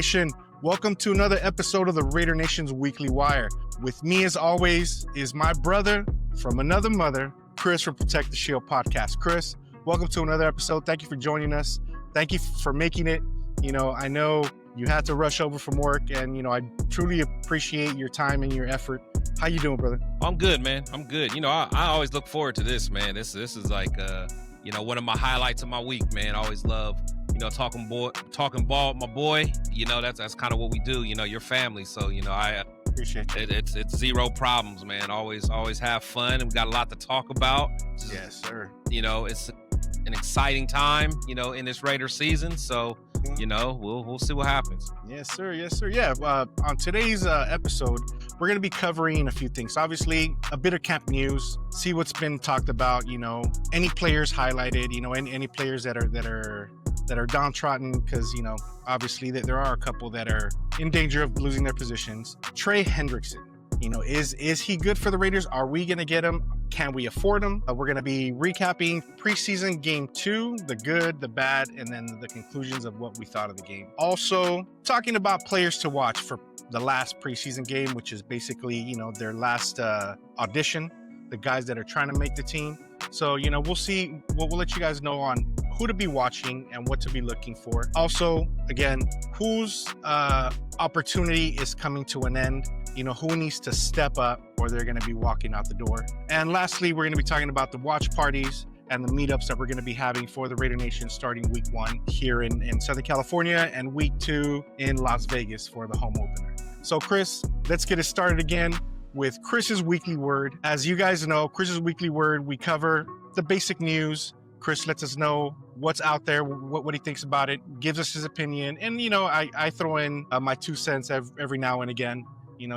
Nation, welcome to another episode of the Raider Nation's Weekly Wire. With me, as always, is my brother from another mother, Chris from Protect the Shield podcast. Chris, welcome to another episode. Thank you for joining us. Thank you for making it. I know you had to rush over from work, and, I truly appreciate your time and your effort. How you doing, brother? I'm good, man. I'm good. I always look forward to this, man. This is like, one of my highlights of my week, man. I always love, talking ball with my boy. That's kind of what we do. Your family. So, I Appreciate you. It's zero problems, man. Always have fun. And we got a lot to talk about. Yes, sir. It's an exciting time, in this Raider season. So, we'll see what happens. Yes, sir. Yes, sir. Yeah. On today's episode, we're going to be covering a few things. Obviously, a bit of camp news, see what's been talked about, any players highlighted, any players that are downtrodden, because, obviously there are a couple that are in danger of losing their positions. Trey Hendrickson, is he good for the Raiders? Are we going to get him? Can we afford him? We're going to be recapping preseason game 2, the good, the bad, and then the conclusions of what we thought of the game. Also, talking about players to watch for the last preseason game, which is basically, their last audition, the guys that are trying to make the team. So, we'll see. We'll let you guys know on who to be watching and what to be looking for. Also, again, whose opportunity is coming to an end, who needs to step up or they're going to be walking out the door. And lastly, we're going to be talking about the watch parties and the meetups that we're going to be having for the Raider Nation starting week 1 here in Southern California and week 2 in Las Vegas for the home opener. So Chris, let's get it started again with Chris's Weekly Word. As you guys know, Chris's Weekly Word, we cover the basic news. Chris lets us know what's out there, what he thinks about it, gives us his opinion. And, I throw in my 2 cents every now and again,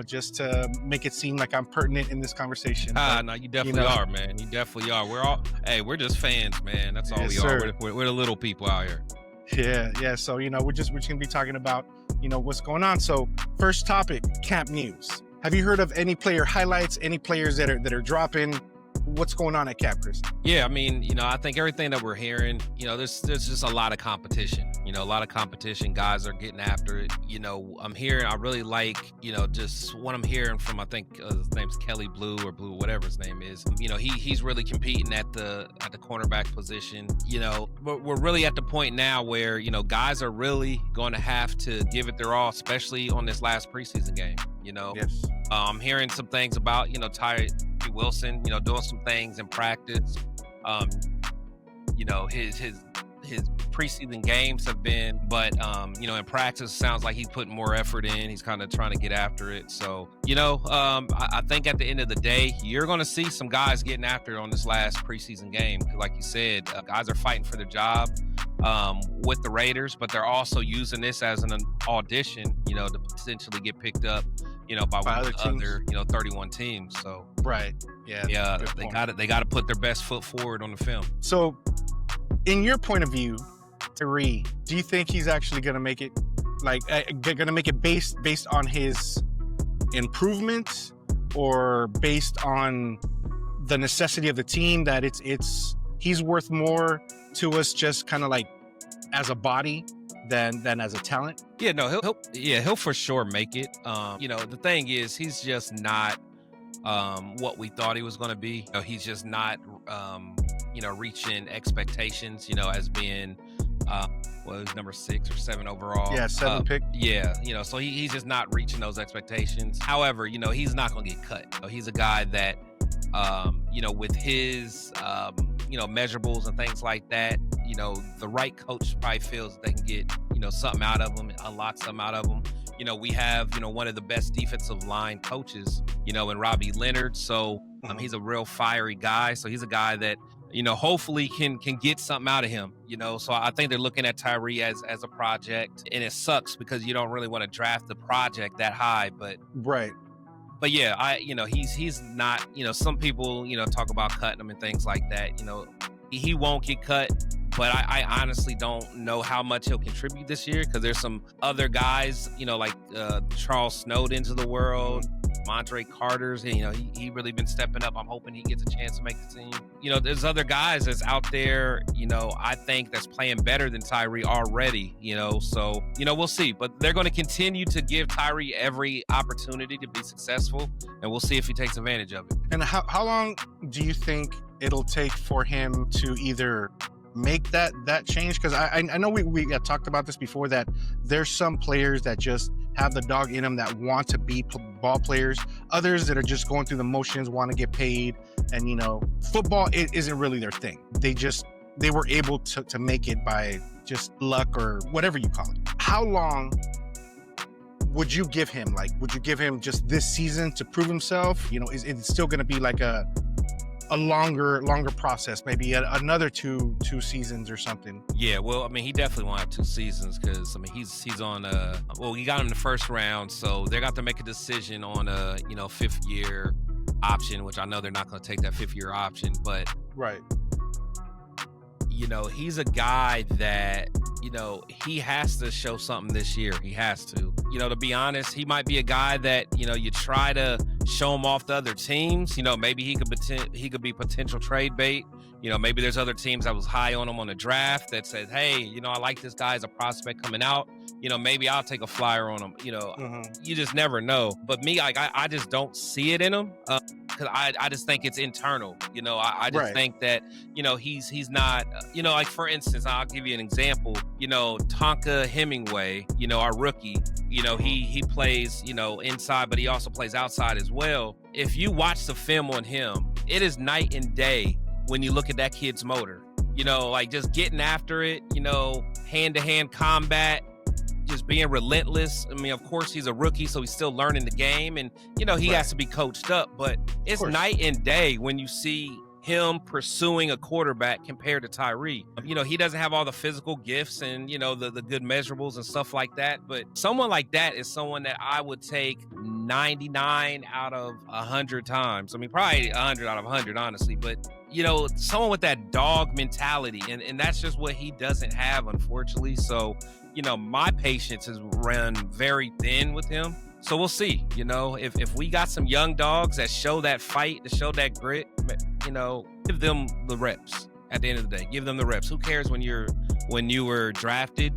just to make it seem like I'm pertinent in this conversation. No, you definitely are, man. You definitely are. We're just fans, man. That's all yes, we are. Sir. We're the little people out here. Yeah. So, we're just going to be talking about, what's going on. So first topic, camp news. Have you heard of any player highlights, any players that are dropping? What's going on at camp, Chris? Yeah, I think everything that we're hearing, there's just a lot of competition. A lot of competition. Guys are getting after it. I really like, just what I'm hearing from, I think his name's Kelly Blue, whatever his name is. He's really competing at the cornerback position. We're really at the point now where, guys are really going to have to give it their all, especially on this last preseason game. Yes. I'm hearing some things about, Tyree Wilson, doing some things in practice. His preseason games have been, but in practice, it sounds like he's putting more effort in. He's kind of trying to get after it. So, I think at the end of the day, you're going to see some guys getting after it on this last preseason game. Like you said, guys are fighting for their job with the Raiders, but they're also using this as an audition, to potentially get picked up, by other 31 teams. So right, yeah, they got to put their best foot forward on the film. So, in your point of view, Tyree, do you think he's actually going to make it? Like, going to make it based on his improvement, or based on the necessity of the team, that he's worth more to us just kind of like as a body than as a talent? Yeah, no, he'll for sure make it. The thing is, he's just not what we thought he was going to be. He's just not reaching expectations, as being was number 6 or 7 overall. Yeah, 7 pick. Yeah, so he's just not reaching those expectations. However, he's not going to get cut. He's a guy that with his measurables and things like that, the right coach probably feels they can get something out of him, unlock something out of him. We have one of the best defensive line coaches, in Robbie Leonard. So he's a real fiery guy. So he's a guy that hopefully can get something out of him. So I think they're looking at Tyree as a project, and it sucks because you don't really want to draft the project that high, but right. But yeah, he's not, some people, talk about cutting him and things like that. He won't get cut, but I honestly don't know how much he'll contribute this year, because there's some other guys, like Charles Snowden's of the world, Mondre Carter's, he really been stepping up. I'm hoping he gets a chance to make the team. There's other guys that's out there, I think that's playing better than Tyree already, so, we'll see. But they're going to continue to give Tyree every opportunity to be successful, and we'll see if he takes advantage of it. And how long do you think it'll take for him to either make that change? Because I know we had talked about this before, that there's some players that just have the dog in them that want to be ball players, others that are just going through the motions, want to get paid, and football isn't really their thing. They were able to make it by just luck or whatever you call it. How long would you give him? Like, would you give him just this season to prove himself? Is it still going to be like a longer process, maybe another two seasons or something? Yeah, well, he definitely won't have 2 seasons, because he's on he got him in the first round, so they're got to make a decision on a 5th year option, which I know they're not going to take that 5th year option, but right. He's a guy that, he has to show something this year. He has to. To be honest, he might be a guy that, you try to show him off to other teams. Maybe he could be potential trade bait. Maybe there's other teams that was high on him on the draft that said, hey, I like this guy as a prospect coming out. Maybe I'll take a flyer on him. You just never know. But me, I just don't see it in him. Because I just think it's internal. I just think that, he's not, like, for instance, I'll give you an example. Tonka Hemingway, our rookie, he plays, inside, but he also plays outside as well. If you watch the film on him, it is night and day when you look at that kid's motor. Like, just getting after it, hand-to-hand combat, just being relentless. Of course, he's a rookie, so he's still learning the game, and he has to be coached up. But it's night and day when you see him pursuing a quarterback compared to Tyree. He doesn't have all the physical gifts and the good measurables and stuff like that. But someone like that is someone that I would take 99 out of 100 times. Probably 100 out of 100, honestly. But someone with that dog mentality, and that's just what he doesn't have, unfortunately. So my patience has run very thin with him. So we'll see, if we got some young dogs that show that fight, that show that grit, give them the reps at the end of the day. Give them the reps. Who cares when you were drafted?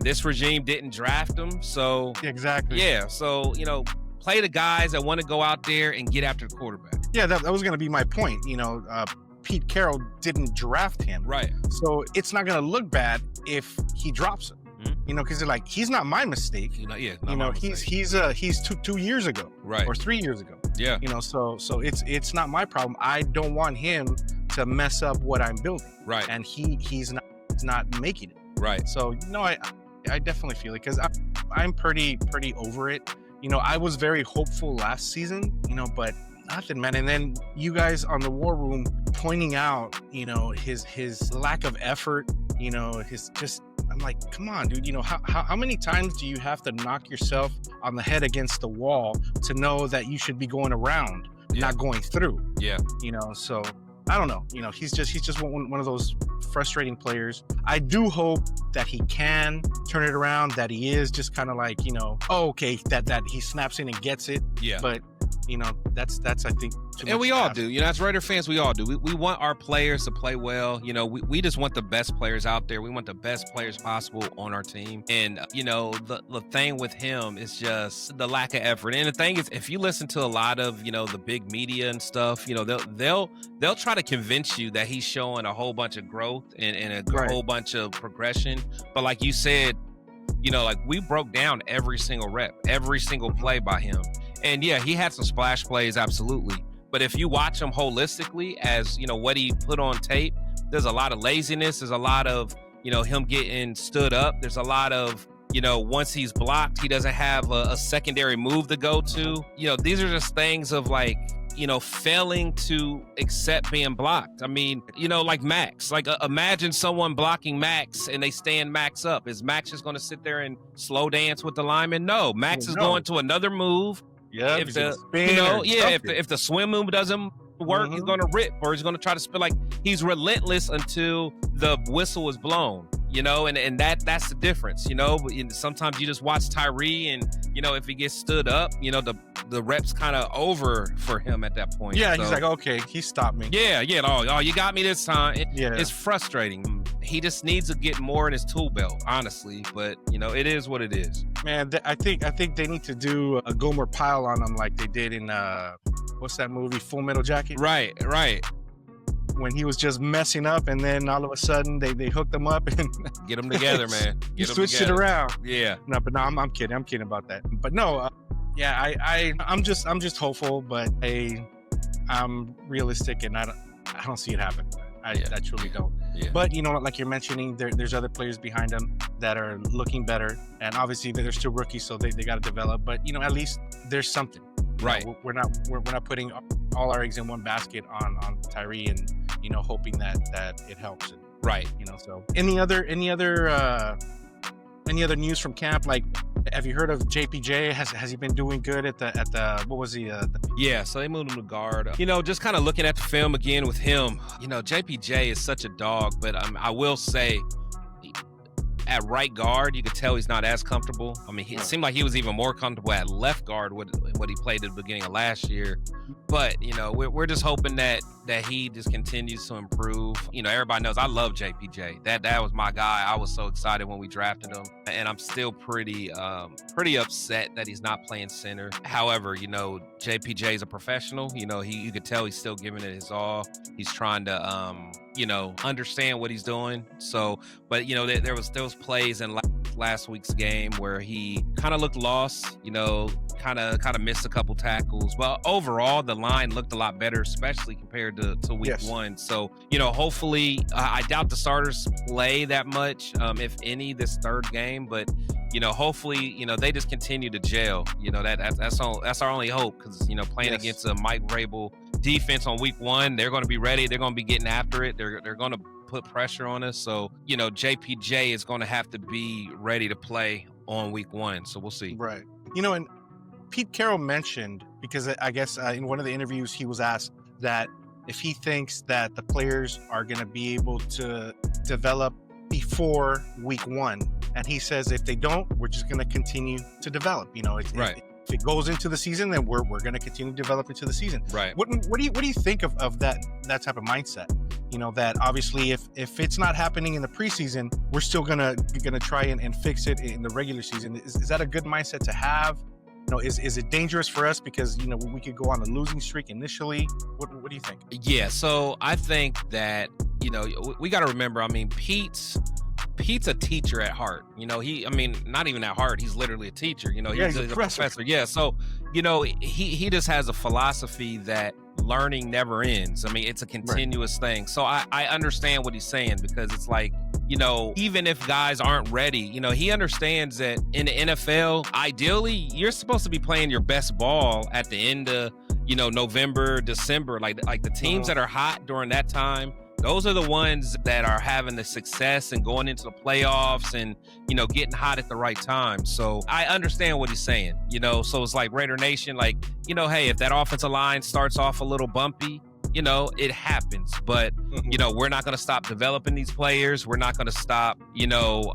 This regime didn't draft them. So exactly. Yeah. So, play the guys that want to go out there and get after the quarterback. Yeah, that was going to be my point. Pete Carroll didn't draft him. Right. So it's not going to look bad if he drops him. Because they're like, he's not my mistake. He's 2 years ago, right, or 3 years ago. Yeah. So it's not my problem. I don't want him to mess up what I'm building. Right. And he's not making it. Right. So I definitely feel it, because I'm pretty over it. I was very hopeful last season. But nothing, man. And then you guys on the War Room pointing out, his lack of effort. His just. I'm like, come on, dude. How many times do you have to knock yourself on the head against the wall to know that you should be going around, not going through? Yeah. So I don't know. He's just one of those frustrating players. I do hope that he can turn it around, that he is just kind of like, that he snaps in and gets it. Yeah. But that's I think and we all do, as Raider fans, we all do. We want our players to play well. We just want the best players out there. We want the best players possible on our team. And the thing with him is just the lack of effort. And the thing is, if you listen to a lot of the big media and stuff, they'll try to convince you that he's showing a whole bunch of growth and a whole bunch of progression. But like you said, like, we broke down every single rep, every single play by him. And yeah, he had some splash plays, absolutely. But if you watch him holistically as, what he put on tape, there's a lot of laziness. There's a lot of, him getting stood up. There's a lot of, once he's blocked, he doesn't have a secondary move to go to. These are just things of like, failing to accept being blocked. Like Max. Like, imagine someone blocking Max and they stand Max up. Is Max just going to sit there and slow dance with the lineman? No. Max is going to another move. Yeah, if the swim move doesn't work, he's going to rip, or he's going to try to spin. Like, he's relentless until the whistle is blown. And that's the difference. Sometimes you just watch Tyree, and if he gets stood up, the reps kind of over for him at that point. Yeah, so, he's like, okay, he stopped me. Yeah. Oh, you got me this time. Yeah. It's frustrating. He just needs to get more in his tool belt, honestly. But it is what it is. Man, I think they need to do a Gomer Pyle on him like they did in what's that movie, Full Metal Jacket? Right. When he was just messing up, and then all of a sudden they hooked him up and get them together, man. He switched it around. Yeah. No, but no, I'm kidding. I'm kidding about that. But no, I'm just hopeful, but I'm realistic, and I don't see it happen. I truly don't. Yeah. But like you're mentioning, there's other players behind them that are looking better, and obviously they're still rookies, so they got to develop. But at least there's something. Right. We're not putting all our eggs in one basket on Tyree, and hoping that it helps. And, right. So any other news from camp? Like, have you heard of JPJ? Has he been doing good at the what was he? Yeah, so they moved him to guard. Just kind of looking at the film again with him. JPJ is such a dog, but I will say, at right guard, you could tell he's not as comfortable. I mean, it seemed like he was even more comfortable at left guard what he played at the beginning of last year. But we're just hoping that he just continues to improve. Everybody knows I love JPJ. That was my guy. I was so excited when we drafted him, and I'm still pretty upset that he's not playing center. However, JPJ is a professional. You could tell he's still giving it his all. He's trying to understand what he's doing. So, but there was plays in last week's game where he kind of looked lost, kind of missed a couple tackles. But overall, the line looked a lot better, especially compared to week one. So, hopefully, I doubt the starters play that much, if any, this third game. But, hopefully, they just continue to gel. That's our only hope, because, playing against a Mike Vrabel defense on week one, they're going to be ready. They're going to be getting after it. They're going to put pressure on us. So, JPJ is going to have to be ready to play on week one. So we'll see. Right. And Pete Carroll mentioned, because I guess in one of the interviews he was asked that if he thinks that the players are going to be able to develop before week one. And he says if they don't, we're just going to continue to develop. If it goes into the season, then we're going to continue to develop into the season. Right. What do you think of that type of mindset? That obviously if it's not happening in the preseason, we're still gonna try and fix it in the regular season. Is that a good mindset to have? Is it dangerous for us because we could go on a losing streak initially? What do you think? Yeah. So I think that we got to remember. I mean, Pete's a teacher at heart. Not even at heart. He's literally a teacher. He's a professor. Yeah. So, he just has a philosophy that learning never ends. I mean, it's a continuous thing. So I understand what he's saying, because it's like, even if guys aren't ready, he understands that in the NFL, ideally, you're supposed to be playing your best ball at the end of, November, December, like the teams that are hot during that time. Those are the ones that are having the success and going into the playoffs and, getting hot at the right time. So I understand what he's saying, so it's like Raider Nation, like, hey, if that offensive line starts off a little bumpy, it happens. But, we're not going to stop developing these players. We're not going to stop,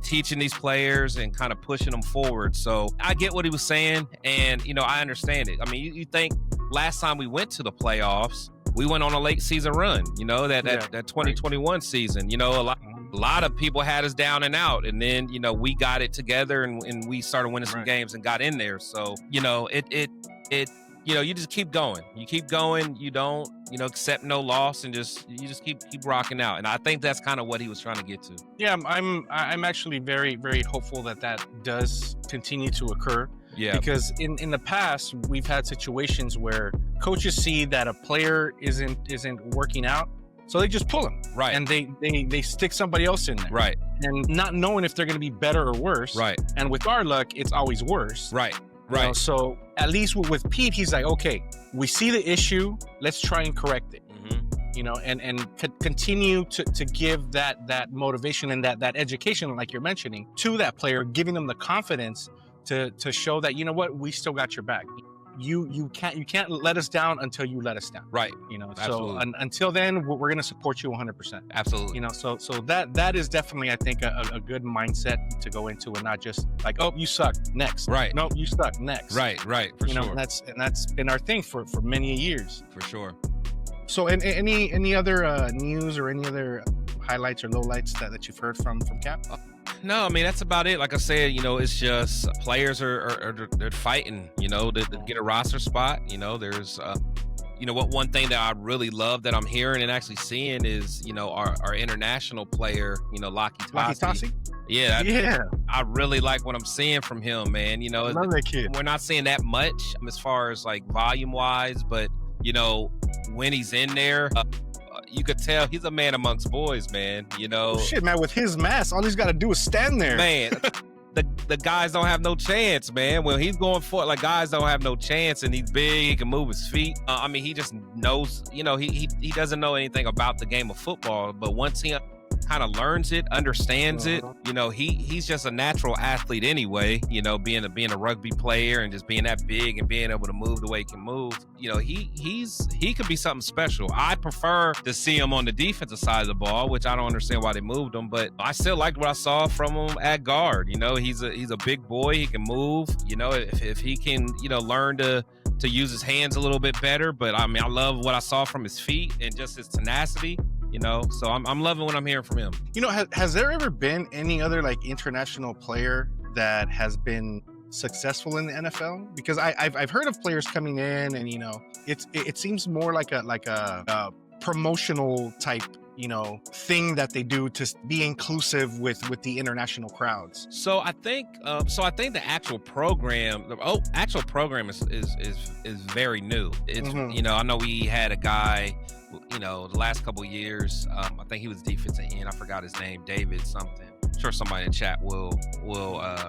teaching these players and kind of pushing them forward. So I get what he was saying. And, I understand it. I mean, you think last time we went to the playoffs, we went on a late season run, that 2021 season, a lot of people had us down and out, and then, we got it together and we started winning some games and got in there. So, you just keep going. You keep going. You don't, accept no loss, and you just keep rocking out. And I think that's kind of what he was trying to get to. Yeah, I'm actually very, very hopeful that does continue to occur. Yeah. Because in the past, we've had situations where coaches see that a player isn't working out, so they just pull him. Right. And they stick somebody else in there. Right. And not knowing if they're going to be better or worse. Right. And with our luck, it's always worse. Right. Right. So at least with Pete, he's like, okay, we see the issue, let's try and correct it. And continue to give that motivation and that education, like you're mentioning, to that player, giving them the confidence to show that, we still got your back. you can't let us down until you let us down. Right. You know, Absolutely. so until then, we're going to support you 100%. Absolutely. You know, so that is definitely, I think, a good mindset to go into, and not just like, oh, you suck, next. Right. No, you suck, next. Right. For You know, sure. and that's been our thing for many years. For sure. So, any other news or any other highlights or lowlights that you've heard from Cap? No, I mean, that's about it. Like I said, you know, it's just players they're fighting, you know, to get a roster spot. You know, there's, you know, one thing that I really love that I'm hearing and actually seeing is, you know, our international player, you know, Laki Tasi. Yeah. I really like what I'm seeing from him, man. You know, I love that kid. We're not seeing that much as far as like volume wise, but, you know, when he's in there, you could tell he's a man amongst boys, man. You know, shit, man. With his mass, all he's got to do is stand there, man. The guys don't have no chance, man. When he's going for it, like guys don't have no chance, and he's big, he can move his feet. I mean, he just knows. You know, he doesn't know anything about the game of football, but once he kind of learns it, understands it, you know, he's just a natural athlete anyway. You know, being a rugby player and just being that big and being able to move the way he can move. You know, he could be something special. I prefer to see him on the defensive side of the ball, which I don't understand why they moved him, but I still liked what I saw from him at guard. You know, he's a big boy. He can move. You know, if he can, you know, learn to use his hands a little bit better. But I mean, I love what I saw from his feet and just his tenacity. You know, so I'm loving what I'm hearing from him. You know, has there ever been any other like international player that has been successful in the NFL? Because I've heard of players coming in, and you know, it seems more like a promotional type, you know, thing that they do to be inclusive with the international crowds. So I think the actual program, is very new. It's you know, I know we had a guy, you know, the last couple of years, I think he was defensive end. I forgot his name, David something. I'm sure somebody in chat will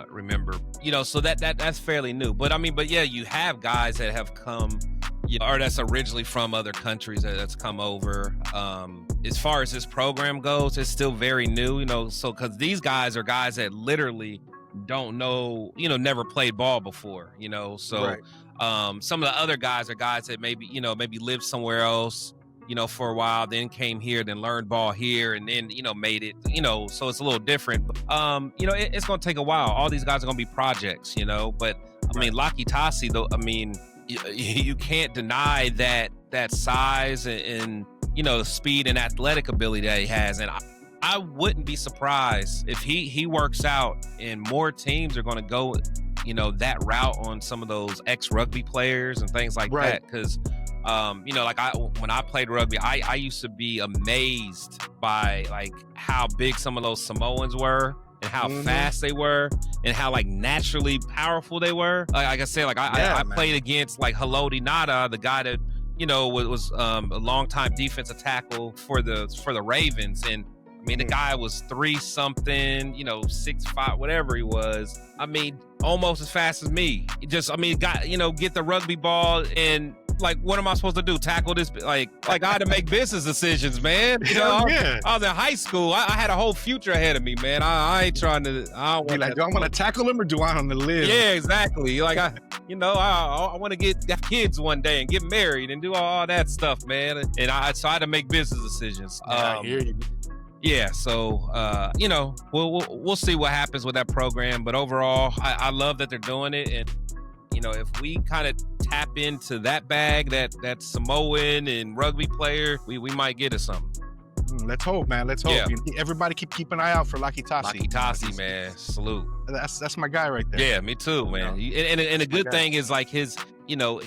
remember. You know, so that's fairly new. But I mean, yeah, you have guys that have come, you know, or that's originally from other countries that's come over. As far as this program goes, it's still very new, you know, so because these guys are guys that literally don't know, you know, never played ball before, you know, so right. Some of the other guys are guys that maybe lived somewhere else, you know, for a while, then came here, then learned ball here, and then, you know, made it, you know, so it's a little different. You know, it's going to take a while. All these guys are going to be projects, you know, but I mean, Laki Tasi, though, I mean, you can't deny that size and you know, the speed and athletic ability that he has. And I wouldn't be surprised if he works out and more teams are going to go, you know, that route on some of those ex-rugby players and things like that. Because, you know, like when I played rugby, I used to be amazed by like how big some of those Samoans were and how fast they were and how like naturally powerful they were. Like I said, like I played against like Haloti Nada, the guy that, you know, was a longtime defensive tackle for the Ravens. And I mean, the guy was 3-something, you know, 6'5", whatever he was. I mean, almost as fast as me. I mean, got, you know, get the rugby ball and like, what am I supposed to do? Tackle this? Like I had to make business decisions, man. You know, I was in high school. I had a whole future ahead of me, man. I ain't trying to. Do I want to tackle him or do I want to live? Yeah, exactly. Like I want to get kids one day and get married and do all that stuff, man. And so I had to make business decisions. I hear you. Yeah, so you know, we'll see what happens with that program. But overall, I love that they're doing it, and you know, if we kind of tap into that bag, that Samoan and rugby player, we might get us something. Let's hope, man. Let's hope. Yeah. Everybody keep an eye out for Laki Tasi. Laki Tasi, man. Salute. That's my guy right there. Yeah, me too, man. And a good thing is like his, you know,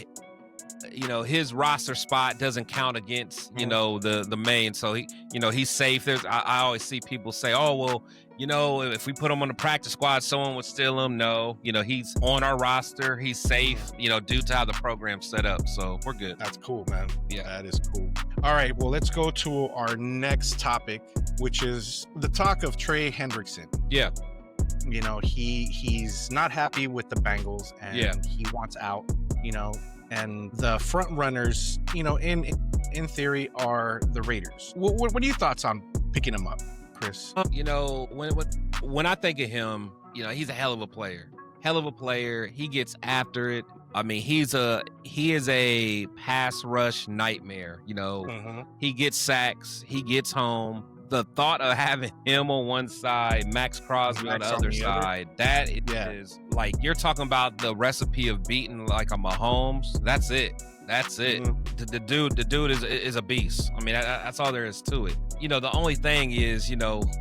his roster spot doesn't count against, you know, the main. So he, you know, he's safe. I always see people say, oh, well, you know, if we put him on the practice squad, someone would steal him. No, you know, he's on our roster. He's safe, you know, due to how the program's set up. So we're good. That's cool, man. Yeah, that is cool. All right, well, let's go to our next topic, which is the talk of Trey Hendrickson. Yeah. You know, he's not happy with the Bengals and he wants out, you know, and the front runners, you know, in theory are the Raiders. What are your thoughts on picking him up, Chris? You know, when I think of him, you know, he's a hell of a player. hell of a player. He gets after it. I mean, he is a pass rush nightmare. He gets sacks, he gets home. The thought of having him on one side, Max Crosby on the other side, that is like, you're talking about the recipe of beating like a Mahomes. That's it. The dude is a beast. I mean, that's all there is to it. The only thing is,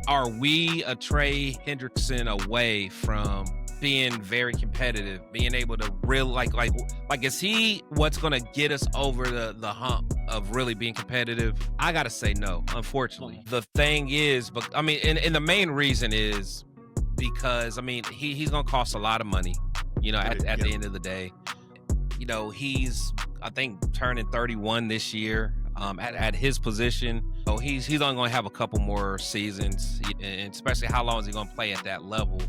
are we a Trey Hendrickson away from being very competitive, being able to really like is he what's going to get us over the hump of really being competitive? I gotta say no, unfortunately. The thing is, but I mean, and the main reason is because, I mean, he's going to cost a lot of money, at the end of the day. He's, I think, turning 31 this year. At his position, he's only going to have a couple more seasons, and especially how long is he going to play at that level?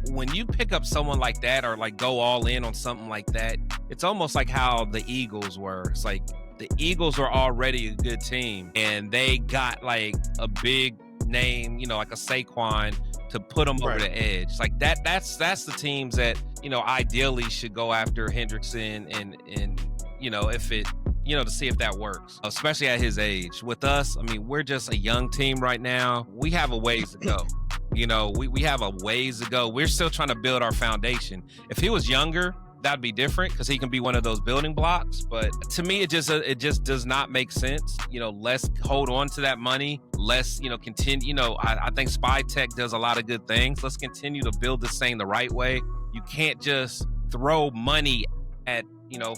When you pick up someone like that, or like go all in on something like that, it's almost like how the Eagles were. It's like the Eagles were already a good team, and they got like a big name, like a Saquon, to put them over the edge. Like that's the teams that, ideally should go after Hendrickson, and if it, to see if that works, especially at his age. With us, I mean, we're just a young team right now. We have a ways to go. We have a ways to go. We're still trying to build our foundation. If he was younger, that'd be different, because he can be one of those building blocks. But to me, it just does not make sense. Let's hold on to that money. Let's, continue. I think Spy Tech does a lot of good things. Let's continue to build this thing the right way. You can't just throw money at,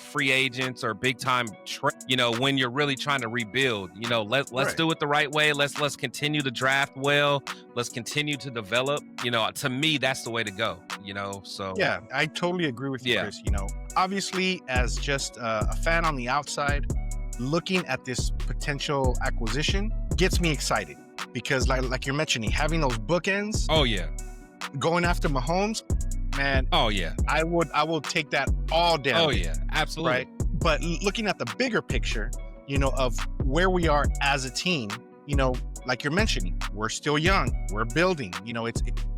free agents or big time, when you're really trying to rebuild. Let's do it the right way. Let's continue to draft well. Let's continue to develop. To me, that's the way to go. So yeah, I totally agree with you, Chris. Obviously, as just a fan on the outside, looking at this potential acquisition gets me excited, because like you're mentioning, having those bookends. Oh yeah, going after Mahomes. Man, oh yeah, I will take that all down. Oh yeah, absolutely. Right, but looking at the bigger picture, of where we are as a team, like you're mentioning, we're still young, we're building.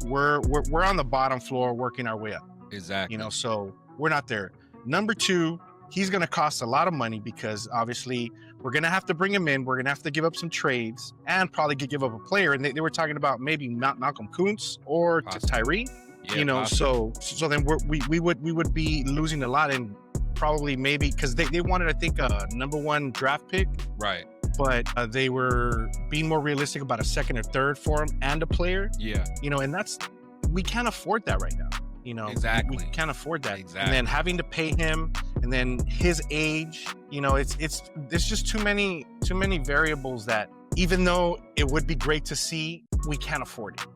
We're on the bottom floor, working our way up. Exactly. So we're not there. Number two, he's going to cost a lot of money, because obviously we're going to have to bring him in. We're going to have to give up some trades, and probably give up a player. And they were talking about maybe Malcolm Kuntz or Tyree. Yeah, so then we would be losing a lot, and probably maybe because they wanted, I think, a number 1 draft pick, right? But they were being more realistic about a second or third for him and a player. Yeah, and we can't afford that right now. Exactly, we can't afford that. Exactly. And then having to pay him, and then his age, there's just too many variables that, even though it would be great to see, we can't afford it.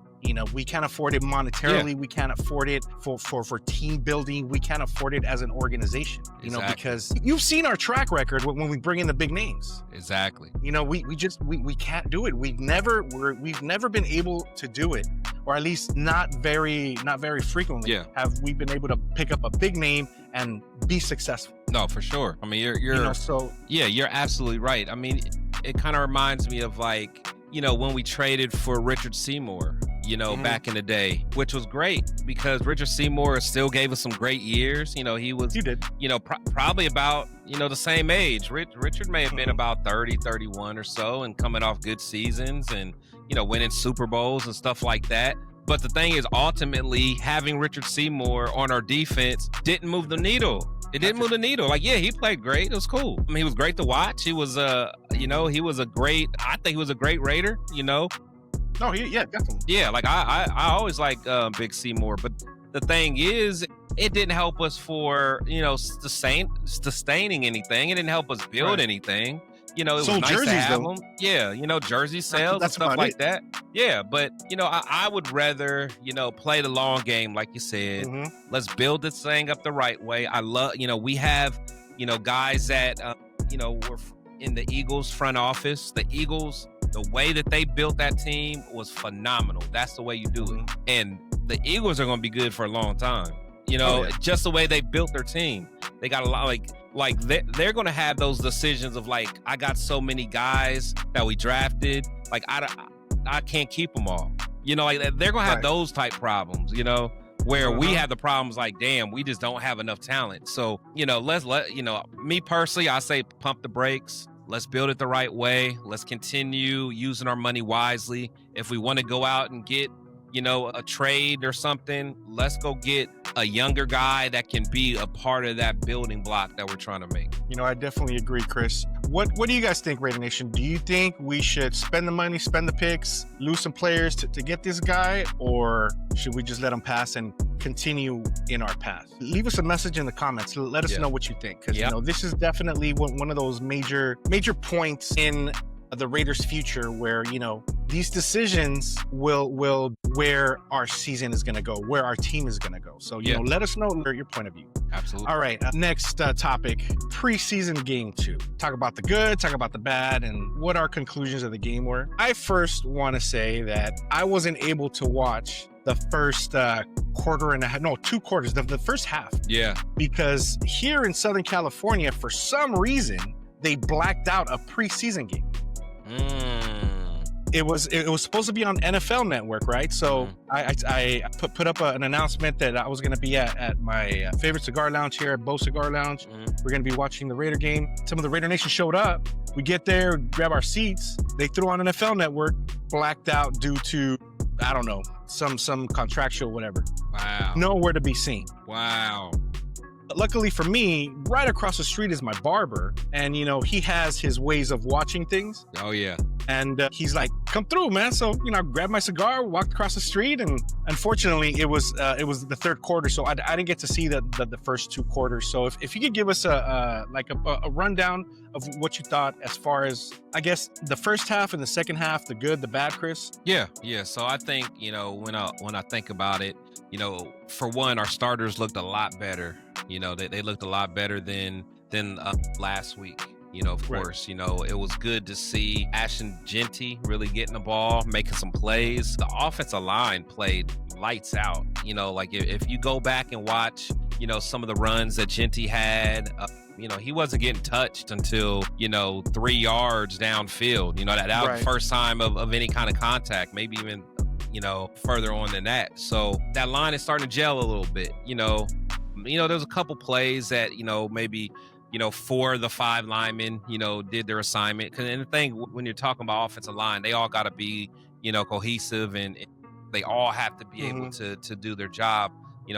We can't afford it monetarily. Yeah. We can't afford it for team building. We can't afford it as an organization, because you've seen our track record when we bring in the big names. Exactly. We can't do it. We've never been able to do it, or at least not very frequently. Yeah. Have we been able to pick up a big name and be successful? No, for sure. I mean, you're you're absolutely right. I mean, it kind of reminds me of like, when we traded for Richard Seymour, back in the day, which was great, because Richard Seymour still gave us some great years. He did, probably about, the same age. Richard may have been about 30, 31 or so, and coming off good seasons and, winning Super Bowls and stuff like that. But the thing is, ultimately, having Richard Seymour on our defense didn't move the needle. It didn't move the needle. Like, yeah, he played great. It was cool. I mean, he was great to watch. He was, I think he was a great Raider, Oh, yeah, definitely. Yeah, like I always like Big Seymour, but the thing is, it didn't help us for, sustaining anything. It didn't help us build anything. It was nice jerseys, to have them. Yeah, jersey sales and stuff like that. Yeah, but, I would rather, play the long game, like you said. Mm-hmm. Let's build this thing up the right way. I love, we have, guys that, were in the Eagles front office. The Eagles, the way that they built that team was phenomenal. That's the way you do it. And the Eagles are going to be good for a long time. Just the way they built their team. They got a lot, like they're going to have those decisions of like, I got so many guys that we drafted. Like, I can't keep them all. Like they're going to have those type problems, where we have the problems like, damn, we just don't have enough talent. So, me personally, I say pump the brakes. Let's build it the right way. Let's continue using our money wisely. If we want to go out and get, a trade or something, let's go get a younger guy that can be a part of that building block that we're trying to make. I definitely agree, Chris. What do you guys think, Raider Nation? Do you think we should spend the money, spend the picks, lose some players to get this guy, or should we just let him pass and continue in our path? Leave us a message in the comments. Let us know what you think, because this is definitely one of those major points in the Raiders' future where these decisions will where our season is going to go, where our team is going to go. So let us know your point of view. Absolutely. All right, next topic, preseason game 2. Talk about the good, talk about the bad, and what our conclusions of the game were. I first want to say that I wasn't able to watch the first quarter and a half, no, 2 quarters, the first half. Yeah. Because here in Southern California, for some reason, they blacked out a preseason game. It was supposed to be on NFL Network, right? So I put up an announcement that I was going to be at my favorite cigar lounge here at Bo Cigar Lounge. We're going to be watching the Raider game. Some of the Raider Nation showed up. We get there, grab our seats. They threw on NFL Network, blacked out due to, I don't know, some contractual whatever. Wow. Nowhere to be seen. Wow. Luckily for me, right across the street is my barber, and he has his ways of watching things. Oh yeah. And he's like, "Come through, man." So I grabbed my cigar, walked across the street, and unfortunately, it was the third quarter, so I didn't get to see the first 2 quarters. So if you could give us a rundown of what you thought as far as, I guess, the first half and the second half, the good, the bad, Chris. Yeah. So I think when I think about it, for one, our starters looked a lot better. They looked a lot better than last week. Of course, it was good to see Ashton Genty really getting the ball, making some plays. The offensive line played lights out. If you go back and watch, some of the runs that Genty had, he wasn't getting touched until, 3 yards downfield. That was the first time of any kind of contact, maybe even, further on than that. So that line is starting to gel a little bit. There's a couple plays that, maybe, 4 of the 5 linemen, did their assignment. And the thing, when you're talking about offensive line, they all got to be, cohesive, and they all have to be able to do their job.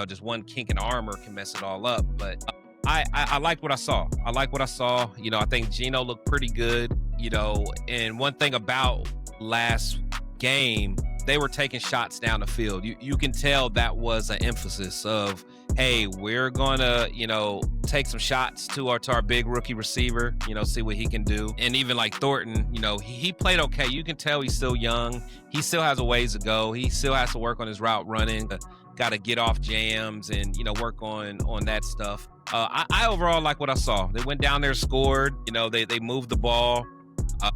Just one kink in the armor can mess it all up. But I liked what I saw. I think Geno looked pretty good, and one thing about last game, they were taking shots down the field. You can tell that was an emphasis of, hey, we're gonna, take some shots to our big rookie receiver, see what he can do. And even like Thornton, he played okay. You can tell he's still young. He still has a ways to go. He still has to work on his route running. Got to get off jams and, work on that stuff. I overall like what I saw. They went down there, scored. They moved the ball.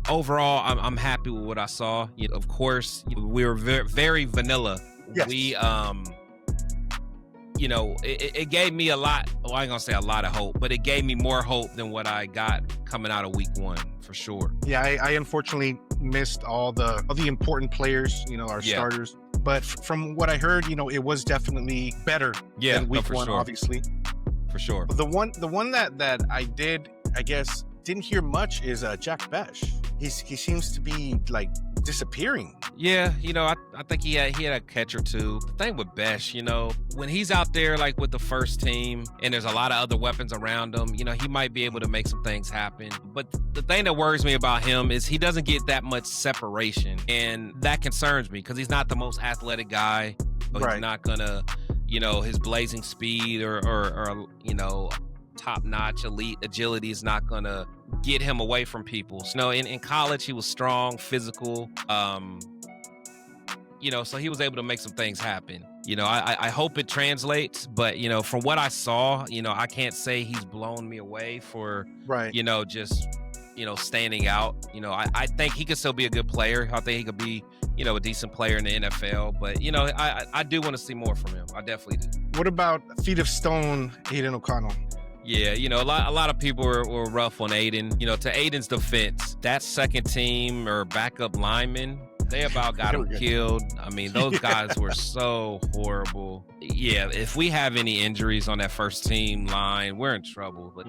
Overall, I'm happy with what I saw. Of course, we were very, very vanilla. Yes. We, it gave me a lot. Well, I ain't gonna say a lot of hope, but it gave me more hope than what I got coming out of week 1, for sure. Yeah, I unfortunately missed all the important players. Our starters. But from what I heard, it was definitely better than week 1, sure. Obviously. For sure. But the one that I did, I guess, didn't hear much is Jack Besh. He seems to be like disappearing. Yeah, I think he had a catch or two. The thing with Besh, when he's out there like with the first team and there's a lot of other weapons around him, he might be able to make some things happen. But the thing that worries me about him is he doesn't get that much separation, and that concerns me because he's not the most athletic guy, but he's not gonna, his blazing speed or top-notch elite agility is not gonna get him away from people. So in college he was strong, physical, so he was able to make some things happen. I hope it translates, but from what I saw, I can't say he's blown me away for just standing out. I think he could still be a good player. I think he could be a decent player in the NFL, but I do want to see more from him. I definitely do. What about feet of stone Aiden O'Connell? Yeah, a lot of people were rough on Aiden. To Aiden's defense, that second team or backup lineman, They about got They were him good. killed. I mean, those guys were so horrible. Yeah, if we have any injuries on that first team line, we're in trouble. But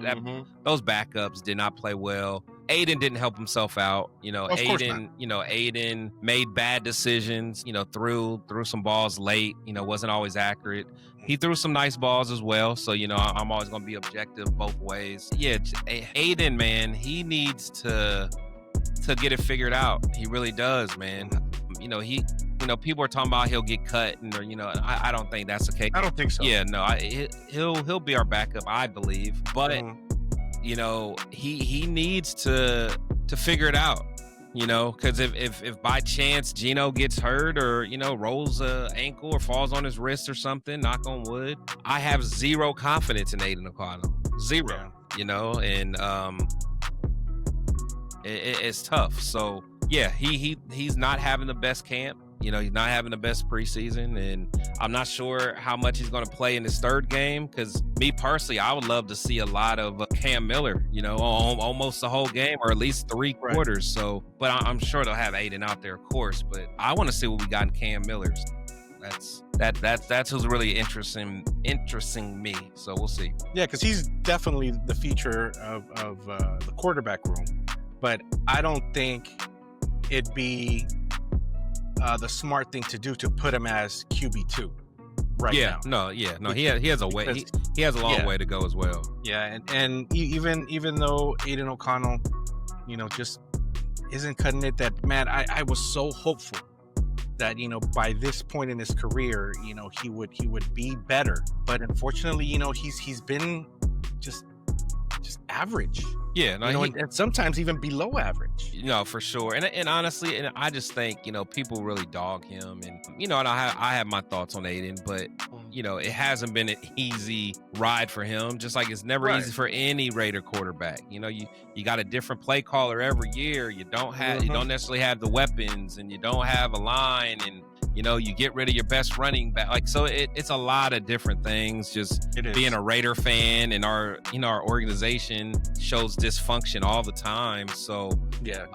those backups did not play well. Aiden didn't help himself out. Of course not. Aiden made bad decisions, threw some balls late, wasn't always accurate. He threw some nice balls as well. So, I'm always going to be objective both ways. Yeah, Aiden, man, he needs to get it figured out. He really does, man. People are talking about he'll get cut, and I don't think that's the case. I don't think so. Yeah, no, he'll be our backup, I believe. But he needs to figure it out. Because if by chance Gino gets hurt or rolls a ankle or falls on his wrist or something, knock on wood, I have zero confidence in Aiden O'Connell. Zero. And it's tough. So yeah, he's not having the best camp. He's not having the best preseason, and I'm not sure how much he's going to play in his third game. Because me personally, I would love to see a lot of Cam Miller, almost the whole game or at least 3 quarters. So, but I'm sure they'll have Aiden out there, of course. But I want to see what we got in Cam Miller's. That's who's really interesting me. So we'll see. Yeah, because he's definitely the future of the quarterback room. But I don't think it'd be the smart thing to do to put him as QB2 now. He has a way. He has a long way to go as well. Yeah, and even though Aiden O'Connell, just isn't cutting it. That man, I was so hopeful that by this point in his career, he would be better. But unfortunately, he's been just average. Yeah, no, and sometimes even below average. For sure. And honestly, and I just think people really dog him, and and I have my thoughts on Aiden, but it hasn't been an easy ride for him. Just like it's never easy for any Raider quarterback. You got a different play caller every year. You don't necessarily have the weapons, and you don't have a line, and you get rid of your best running back. So it's a lot of different things. Just being a Raider fan, and our organization shows dysfunction all the time. So yeah,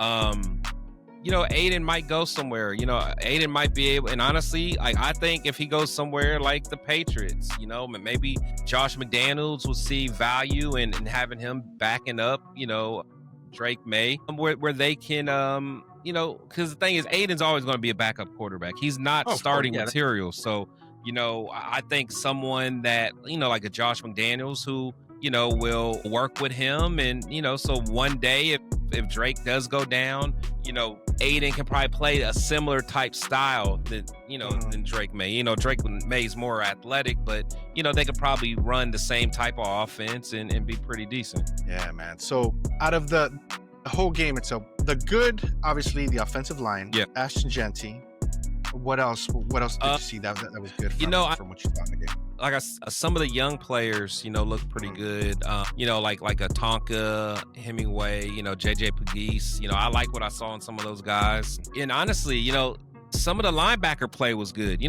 Aiden might go somewhere. Aiden might be able. And honestly, I think if he goes somewhere like the Patriots, maybe Josh McDaniels will see value in having him backing up, Drake May, where they can, because the thing is, Aiden's always going to be a backup quarterback. He's not starting material. So, I think someone that, like a Josh McDaniels who, will work with him. And, so one day if Drake does go down, Aiden can probably play a similar type style than Drake May. Drake May's more athletic, but, they could probably run the same type of offense and be pretty decent. Yeah, man. So out of the whole game itself, the good, obviously, the offensive line, Ashton Genty. What else did you see that was good from what you saw in the game? Like some of the young players, look pretty good. Like a Tonka, Hemingway, JJ Pegues. I like what I saw in some of those guys. And honestly, some of the linebacker play was good.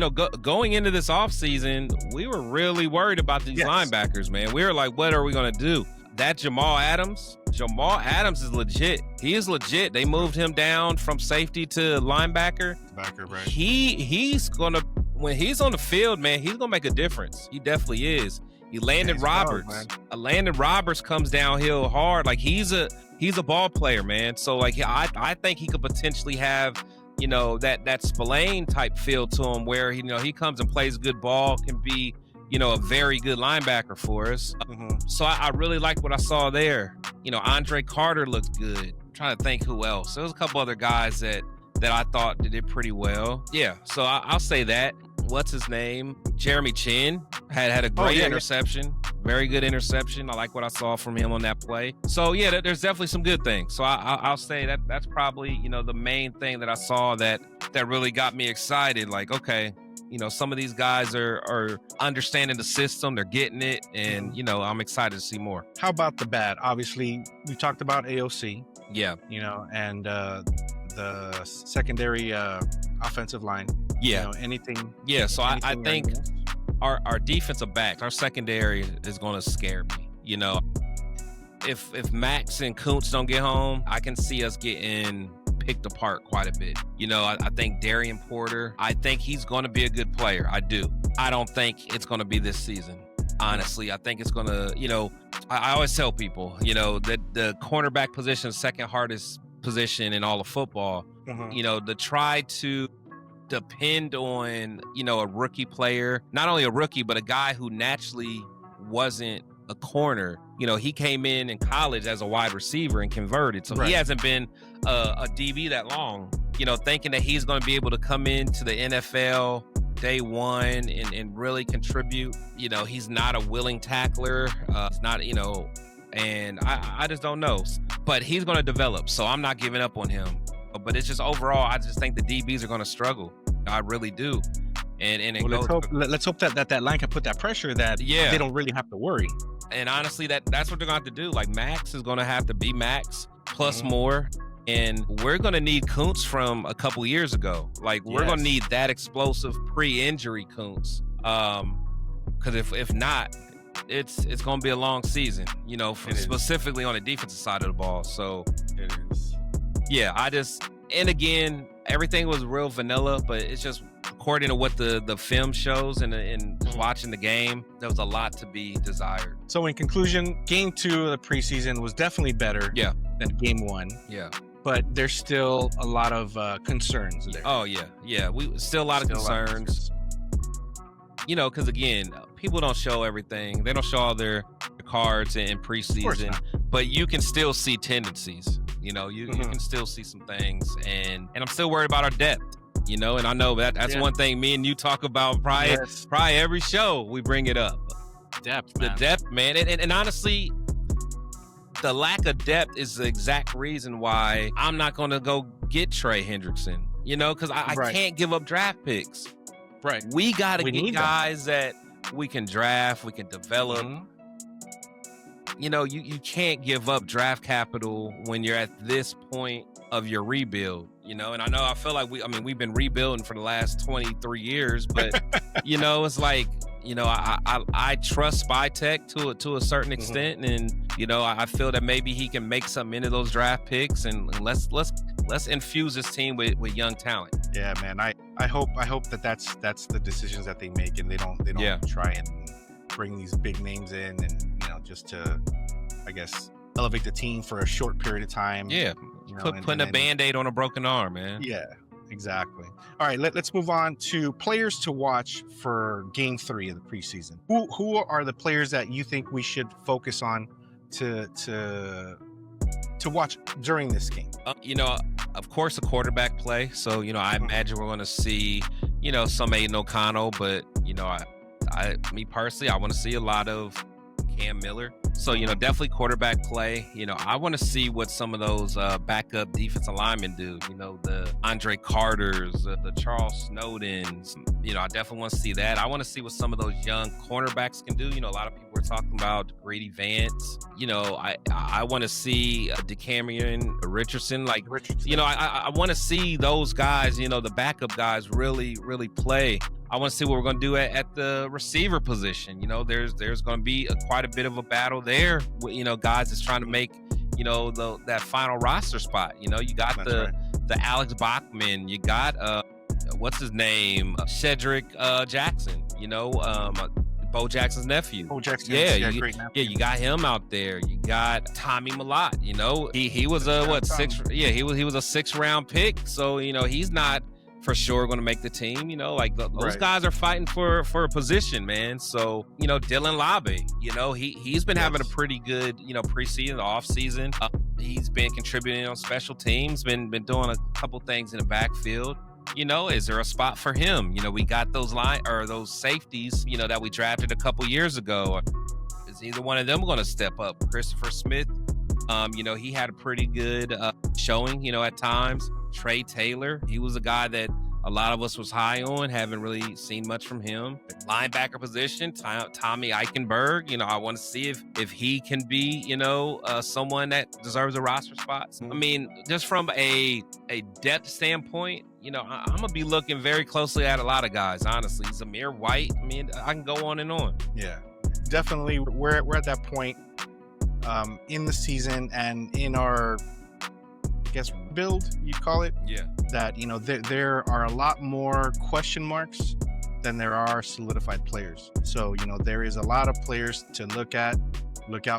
Going into this offseason, we were really worried about these linebackers, man. We were like, what are we going to do? That Jamal Adams is legit. He is legit. They moved him down from safety to linebacker. Right. He's gonna, when he's on the field, man, he's gonna make a difference. He definitely is. Landon Roberts. Landon Roberts comes downhill hard. Like he's a ball player, man. So like I think he could potentially have that Spillane type feel to him, where he comes and plays good ball, can be a very good linebacker for us. So I really liked what I saw there. Andre Carter looked good. I'm trying to think who else. There was a couple other guys that I thought did pretty well. Yeah, so I'll say that. What's his name? Jeremy Chin had a great interception. Very good interception. I like what I saw from him on that play. So yeah, there's definitely some good things. So I'll say that's probably the main thing that I saw that really got me excited. Like, okay, some of these guys are understanding the system, they're getting it, and I'm excited to see more. How about the bad? Obviously, we talked about AOC. Yeah. And the secondary offensive line. Yeah. Anything. Yeah. So I think our defensive backs, our secondary is going to scare me. If Max and Kuntz don't get home, I can see us getting picked apart quite a bit. I think Darian Porter, I think he's going to be a good player. I do. I don't think it's going to be this season. Honestly, I think it's going to, I always tell people, that the cornerback position is the second hardest position in all of football. To try to depend on, a rookie player, not only a rookie, but a guy who naturally wasn't a corner. He came in college as a wide receiver and converted. So He hasn't been a DB that long, thinking that he's going to be able to come into the NFL day one and really contribute. He's not a willing tackler. He's not, and I just don't know. But he's going to develop. So I'm not giving up on him. But it's just overall, I just think the DBs are going to struggle. I really do. Let's hope that line can put that pressure that they don't really have to worry. And honestly, that's what they're going to have to do. Like Max is going to have to be Max plus more. And we're going to need Kuntz from a couple years ago. Like we're going to need that explosive pre-injury Kuntz. Because if not, it's going to be a long season, specifically on the defensive side of the ball. So it is. Yeah, and again, everything was real vanilla, but it's just according to what the film shows and just watching the game, there was a lot to be desired. So in conclusion, game 2 of the preseason was definitely better than game 1. Yeah. But there's still a lot of concerns there. Oh, yeah. Yeah, still a lot of concerns. Because again, people don't show everything. They don't show all their cards in preseason, but you can still see tendencies. You can still see some things, and I'm still worried about our depth. And I know that's one thing me and you talk about probably every show we bring it up. Depth, man. The depth, man, and honestly, the lack of depth is the exact reason why I'm not going to go get Trey Hendrickson. Because I can't give up draft picks. Right. We got to get guys that we can draft, we can develop. You can't give up draft capital when you're at this point of your rebuild, and I feel like we've been rebuilding for the last 23 years, but it's like, I trust Spytech to a certain extent, and I feel that maybe he can make something into those draft picks, and let's infuse this team with young talent. Yeah, man. I hope that's the decisions that they make, and they don't try and bring these big names in and just to, I guess, elevate the team for a short period of time. Yeah, putting a Band-Aid on a broken arm, man. Yeah, exactly. All right, let's move on to players to watch for Game 3 of the preseason. Who are the players that you think we should focus on to watch during this game? Of course, a quarterback play. So I imagine we're going to see some Aiden O'Connell, but me personally, I want to see a lot of Cam Miller. So, definitely quarterback play. I want to see what some of those backup defensive linemen do. The Andre Carters, the Charles Snowdens. I definitely want to see that. I want to see what some of those young cornerbacks can do. A lot of people are talking about Grady Vance. I want to see DeCamerion Richardson. I want to see those guys, the backup guys really, really play. I want to see what we're going to do at the receiver position. There's going to be quite a bit of a battle there. Guys that's trying to make, that final roster spot. You got the Alex Bachman. You got what's his name, Cedric Jackson. Bo Jackson's nephew. Bo Jackson. Great nephew. Yeah, you got him out there. You got Tommy Malott. He was a sixth. Yeah, he was a 6th round pick. So he's not for sure going to make the team. Those guys are fighting for a position, man. So Dylan Labe, he's been having a pretty good preseason, off season. He's been contributing on special teams, been doing a couple things in the backfield. Is there a spot for him? We got those those safeties, that we drafted a couple years ago. Is either one of them going to step up? Christopher Smith, he had a pretty good showing, at times. Trey Taylor, he was a guy that a lot of us was high on, haven't really seen much from him. Linebacker position, Tommy Eichenberg, I want to see if he can be, someone that deserves a roster spot. I mean, just from a depth standpoint, I'm going to be looking very closely at a lot of guys, honestly. Zamir White, I mean, I can go on and on. Yeah, definitely. We're at that point in the season and in our, rebuild, you call it, Yeah. that, you know, there are a lot more question marks than there are solidified players. So, you know, there is a lot of players to look out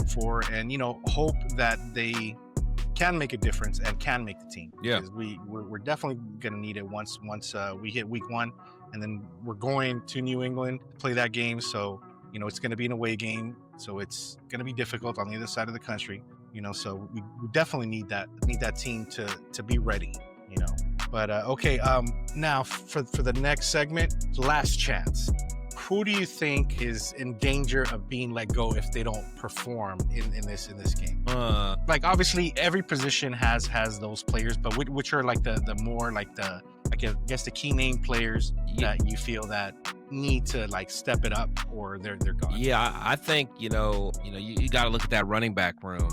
for, and, you know, hope that they can make a difference and can make the team. Yeah. Because we're definitely going to need it once we hit week 1, and then we're going to New England to play that game. So, you know, it's going to be an away game, so it's going to be difficult on the other side of the country. You know, so we definitely need that team to be ready. You know, but okay. Now for the next segment, last chance. Who do you think is in danger of being let go if they don't perform in this game? Like, obviously every position has those players, but which are like the more like the, I guess the key name players that you feel that need to like step it up, or they're gone. Yeah, I think you got to look at that running back room,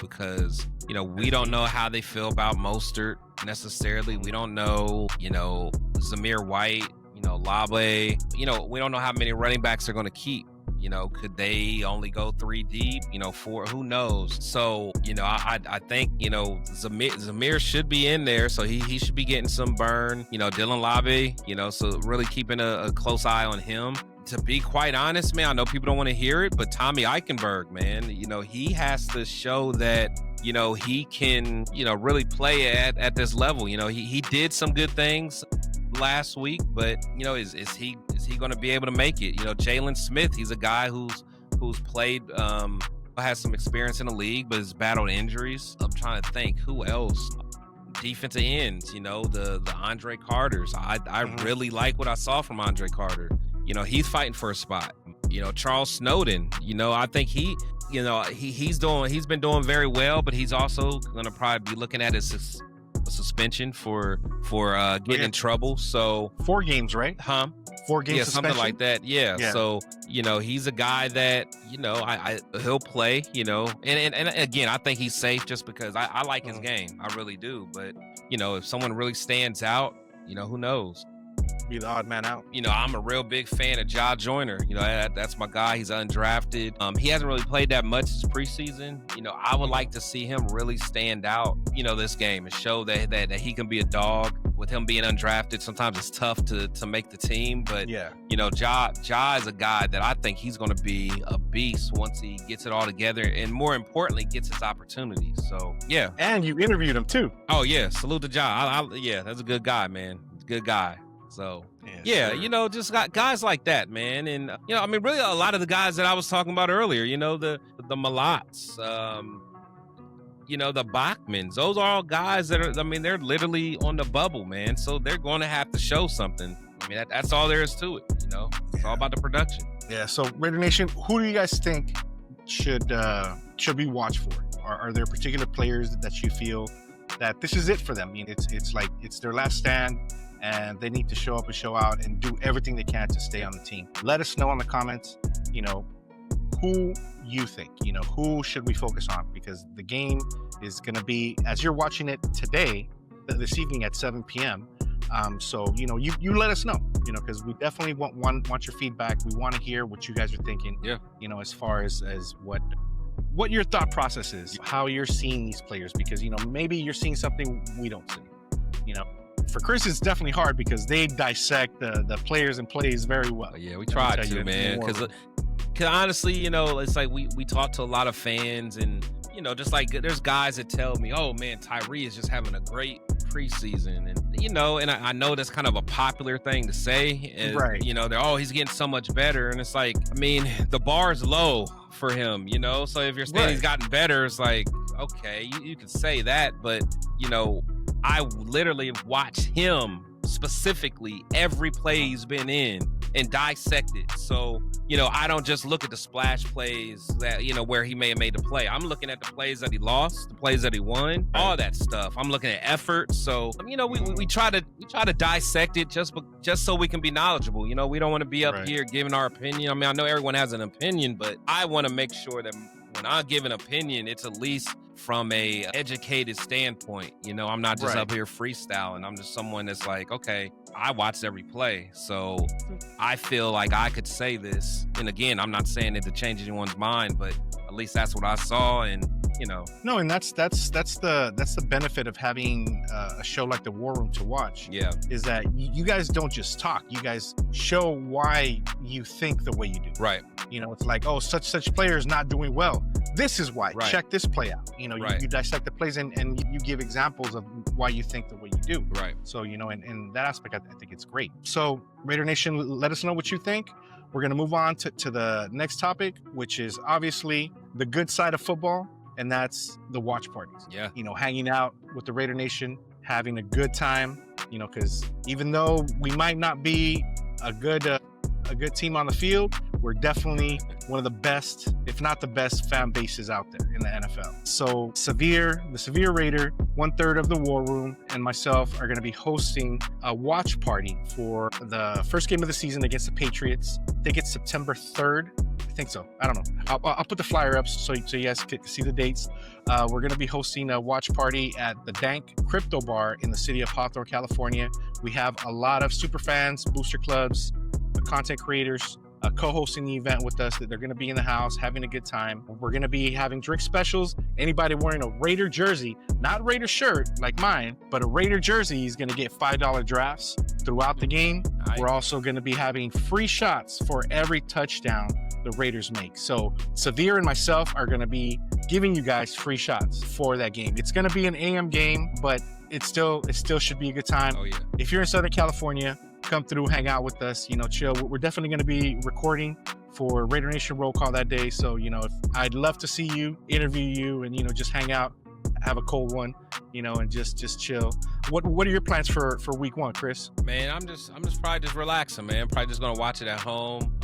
because we don't know how they feel about Mostert necessarily. We don't know, Zamir White, Labe. We don't know how many running backs they're going to keep. Could they only go 3 deep? 4? Who knows? So, I think, Zamir should be in there. So he should be getting some burn. Dylan Labe, so really keeping a close eye on him. To be quite honest, man, I know people don't want to hear it, but Tommy Eichenberg, man, he has to show that, he can, really play at this level. He did some good things last week, but is he going to be able to make it? Jalen Smith, he's a guy who's played, has some experience in the league, but has battled injuries. I'm trying to think who else. Defensive ends, the Andre Carters. I really like what I saw from Andre Carter. He's fighting for a spot. Charles Snowden, I think he's been doing very well, but he's also going to probably be looking at his suspension for getting in trouble. So 4 games, right? 4 games, yeah, suspension? something like that. Yeah. So he's a guy that he'll play. And again, I think he's safe just because I like his game. I really do. But if someone really stands out, who knows? Be the odd man out. I'm a real big fan of Ja Joyner. That's my guy. He's undrafted. He hasn't really played that much this preseason. I would like to see him really stand out, this game, and show that he can be a dog. With him being undrafted, sometimes it's tough to make the team. But Ja is a guy that I think he's going to be a beast once he gets it all together, and more importantly, gets his opportunities. So yeah. And you interviewed him too. Oh yeah, salute to Ja. Yeah, that's a good guy, man. Good guy. So yeah, sure. Just got guys like that, man. And really a lot of the guys that I was talking about earlier, the Malats, the Bachmans, those are all guys that are, they're literally on the bubble, man. So they're going to have to show something. That's all there is to it. It's all about the production. Yeah. So Raider Nation, who do you guys think should be watched for? Are there particular players that you feel that this is it for them? It's like it's their last stand, and they need to show up and show out and do everything they can to stay on the team. Let us know in the comments, who you think, who should we focus on? Because the game is going to be, as you're watching it today, this evening at 7 p.m. So, you let us know, because we definitely want your feedback. We want to hear what you guys are thinking, as far as what your thought process is, how you're seeing these players, because, maybe you're seeing something we don't see, For Chris, it's definitely hard because they dissect the players and plays very well. Yeah, we try to, man. Because honestly, it's like we talk to a lot of fans, and just like there's guys that tell me, "Oh man, Tyree is just having a great preseason," and I know that's kind of a popular thing to say, and, right? They're he's getting so much better, and it's like, the bar is low for him, So if you're saying he's gotten better, it's like, okay, you can say that, but I literally watch him specifically every play he's been in and dissect it. So, I don't just look at the splash plays that, where he may have made the play. I'm looking at the plays that he lost, the plays that he won, all that stuff. I'm looking at effort. So, we try to dissect it just so we can be knowledgeable. We don't want to be up here giving our opinion. I know everyone has an opinion, but I want to make sure that when I give an opinion, it's at least from a educated standpoint. I'm not just up here freestyling. I'm just someone that's like, okay, I watched every play, so I feel like I could say this. And again, I'm not saying it to change anyone's mind, but at least that's what I saw. And No, and that's the benefit of having a show like the War Room to watch. Yeah. Is that you guys don't just talk. You guys show why you think the way you do. Right. It's like, oh, such player is not doing well. This is why. Right. Check this play out. Right. You dissect the plays and you give examples of why you think the way you do. Right. So, in that aspect, I think it's great. So, Raider Nation, let us know what you think. We're going to move on to the next topic, which is obviously the good side of football, and that's the watch parties. Yeah. Hanging out with the Raider Nation, having a good time, because even though we might not be a good team on the field, we're definitely one of the best, if not the best, fan bases out there in the NFL. So the Severe Raider, 1/3 of the War Room, and myself are going to be hosting a watch party for the first game of the season against the Patriots. I think it's September 3rd. I think so. I don't know. I'll put the flyer up so you guys can see the dates. We're going to be hosting a watch party at the Dank Crypto Bar in the city of Hawthorne, California. We have a lot of super fans, booster clubs, content creators co-hosting the event with us. That they're going to be in the house having a good time. We're going to be having drink specials. Anybody wearing a Raider jersey, not Raider shirt like mine, but a Raider jersey, is going to get $5 drafts throughout the game. Nice. We're also going to be having free shots for every touchdown the Raiders make. So Severe and myself are going to be giving you guys free shots for that game. It's going to be an AM game, but it still should be a good time. Oh yeah. If you're in Southern California, come through, hang out with us, chill. We're definitely going to be recording for Raider Nation Roll Call that day. So, if I'd love to see you, interview you, and, just hang out, have a cold one, and just chill. What are your plans for week 1, Chris? Man, I'm just probably just relaxing, man. Probably just going to watch it at home.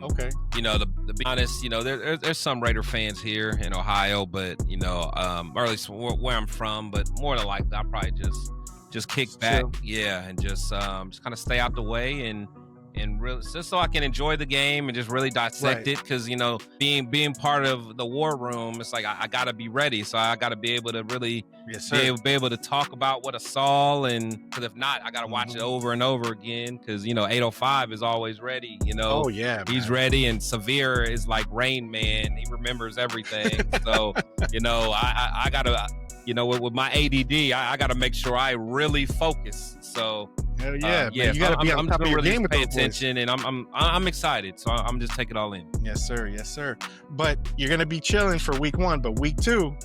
Okay. To be honest, there's some Raider fans here in Ohio, but, or at least where I'm from, but more than likely, I'll probably just kick back, and just kind of stay out the way and really just so I can enjoy the game and just really dissect it, because being part of the War Room, it's like I gotta be ready, so I gotta be able to really be able to talk about what I saw, and because if not, I gotta watch it over and over again, because 805 is always ready. Oh yeah, he's ready, and Severe is like Rain Man. He remembers everything. So I gotta. With my ADD, I got to make sure I really focus. So, hell yeah, you got to be on top of your really game with pay attention, and I'm excited. So I'm just taking it all in. Yes, sir. But you're gonna be chilling for week 1, but week 2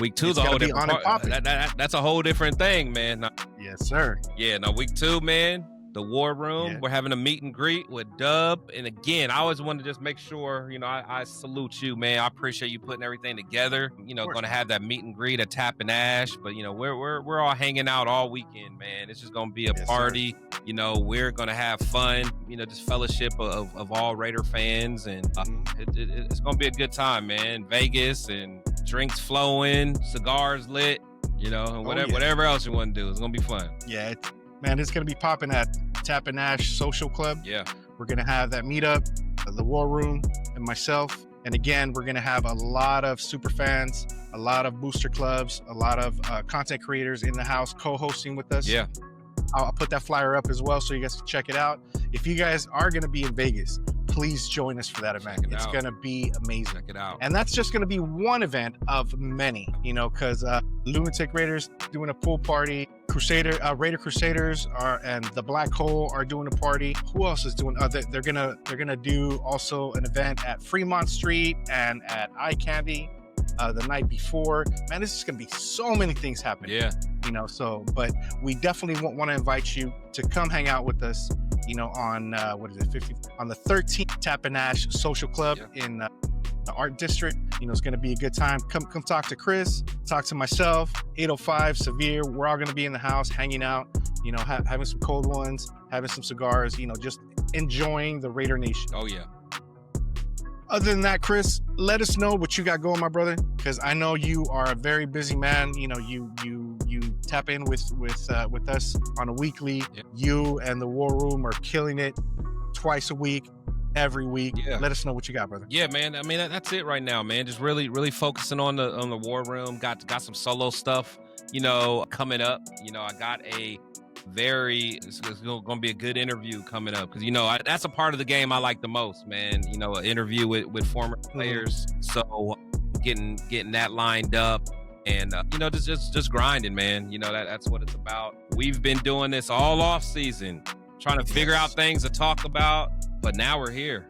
is a whole different that's a whole different thing, man. Yes, sir. Yeah, week 2, man. The War Room. Yeah. We're having a meet and greet with Dub. And again, I always want to just make sure, I salute you, man. I appreciate you putting everything together. Going to have that meet and greet at Tap and Ash. But, we're all hanging out all weekend, man. It's just going to be a party. Sir. We're going to have fun, just fellowship of all Raider fans. And it's going to be a good time, man. Vegas and drinks flowing, cigars lit, and whatever else you want to do. It's going to be fun. Yeah, man, it's going to be popping at Tap and Ash Social Club. Yeah. We're going to have that meetup, the War Room, and myself. And again, we're going to have a lot of super fans, a lot of booster clubs, a lot of content creators in the house co-hosting with us. Yeah. I'll put that flyer up as well so you guys can check it out. If you guys are going to be in Vegas, please join us for that event. It's going to be amazing. Check it out. And that's just going to be one event of many, because Lunatic Raiders doing a pool party. Raider Crusaders and the Black Hole are doing a party. Who else is doing? They're gonna do also an event at Fremont Street and at Eye Candy the night before. Man, this is gonna be so many things happening. Yeah. But we definitely want to invite you to come hang out with us. On on the 13th Tap and Ash Social Club in the Art District. It's going to be a good time. Come talk to Chris, talk to myself, 805, Severe. We're all going to be in the house hanging out, having some cold ones, having some cigars, just enjoying the Raider Nation. Oh, yeah. Other than that, Chris, let us know what you got going, my brother, because I know you are a very busy man. You tap in with us on a weekly. Yeah. You and the War Room are killing it twice a week. Every week. Yeah. Let us know what you got, brother. Yeah, man. I mean, that's it right now, man. Just really focusing on the War Room. Got some solo stuff, coming up. I got it's going to be a good interview coming up, because that's a part of the game I like the most, man. An interview with former players. So getting that lined up. And just grinding, man. That's what it's about. We've been doing this all off season, trying to figure out things to talk about, but now we're here.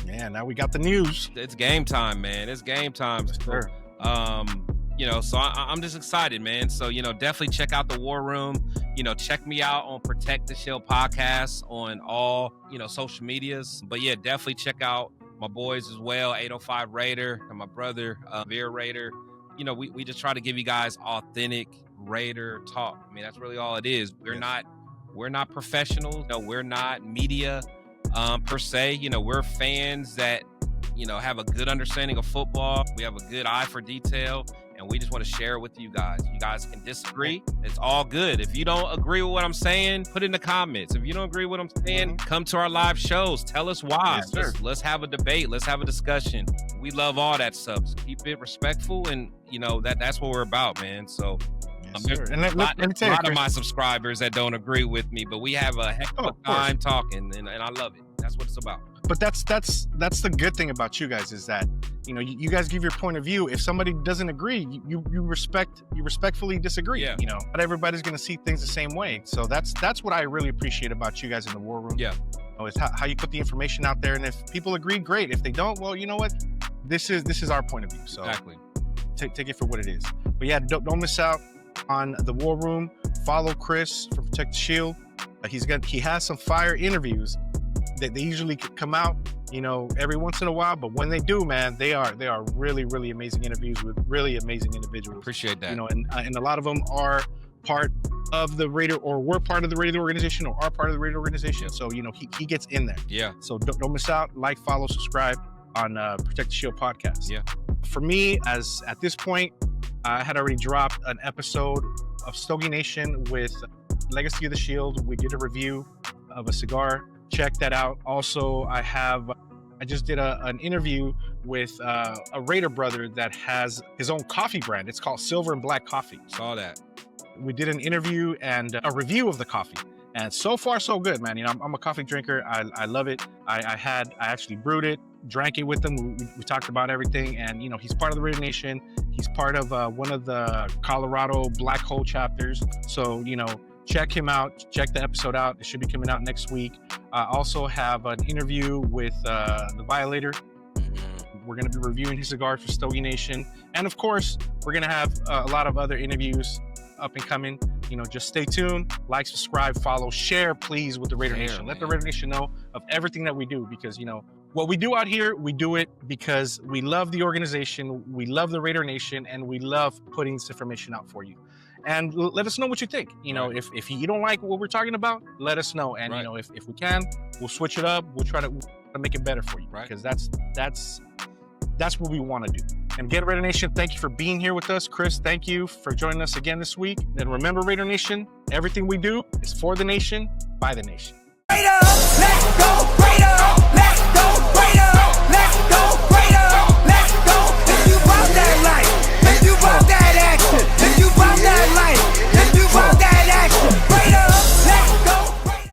Yeah, now we got the news. It's game time, man. It's game time. Sure. So I'm just excited, man. So, definitely check out the War Room. Check me out on Protect the Shield podcast on all, social medias. But yeah, definitely check out my boys as well, 805 Raider and my brother, Veer Raider. We just try to give you guys authentic Raider talk. I mean, that's really all it is. We're not professionals. No, we're not media per se. We're fans that, have a good understanding of football. We have a good eye for detail, and we just want to share it with you guys. You guys can disagree. It's all good. If you don't agree with what I'm saying, put it in the comments. If you don't agree with what I'm saying, come to our live shows. Tell us why. Let's have a debate. Let's have a discussion. We love all that stuff. So keep it respectful, and that's what we're about, man. So there's a lot of my subscribers that don't agree with me, but we have a heck of a time talking, and I love it. That's what it's about. But that's the good thing about you guys is that you guys give your point of view. If somebody doesn't agree, you respectfully disagree. Yeah. Not everybody's going to see things the same way. So that's what I really appreciate about you guys in the War Room. Yeah, is how you put the information out there, and if people agree, great. If they don't, well, you know what? This is our point of view. So exactly. Take it for what it is. But yeah, don't miss out on the War Room. Follow Chris from Protect the Shield. He has some fire interviews. They usually come out, every once in a while, but when they do, man, they are really, really amazing interviews with really amazing individuals. Appreciate that. And a lot of them are part of the Raider, or were part of the Raider organization, or are part of the Raider organization. So he gets in there. Yeah. So don't miss out. Like, follow, subscribe on Protect the Shield podcast. Yeah. For me, as at this point, I had already dropped an episode of Stogie Nation with Legacy of the Shield. We did a review of a cigar. Check that out. Also, I just did an interview with a Raider brother that has his own coffee brand. It's called Silver and Black Coffee. Saw that. We did an interview and a review of the coffee. And so far, so good, man. I'm a coffee drinker. I love it. I actually brewed it, drank it with him. We talked about everything. And, he's part of the Raider Nation. He's part of one of the Colorado Black Hole chapters. So, check him out. Check the episode out. It should be coming out next week. I also have an interview with the Violator. We're going to be reviewing his cigar for Stogie Nation. And of course, we're going to have a lot of other interviews up and coming. Just stay tuned, like, subscribe, follow, share, please, with the Raider Nation. Let the Raider Nation know of everything that we do, because, what we do out here, we do it because we love the organization, we love the Raider Nation, and we love putting this information out for you. And let us know what you think. If you don't like what we're talking about, let us know. And, if we can, we'll switch it up. We'll try to make it better for you. Right. Because that's what we want to do. And again, Raider Nation, thank you for being here with us. Chris, thank you for joining us again this week. And remember, Raider Nation, everything we do is for the nation, by the nation. Raiders, let's go Raiders!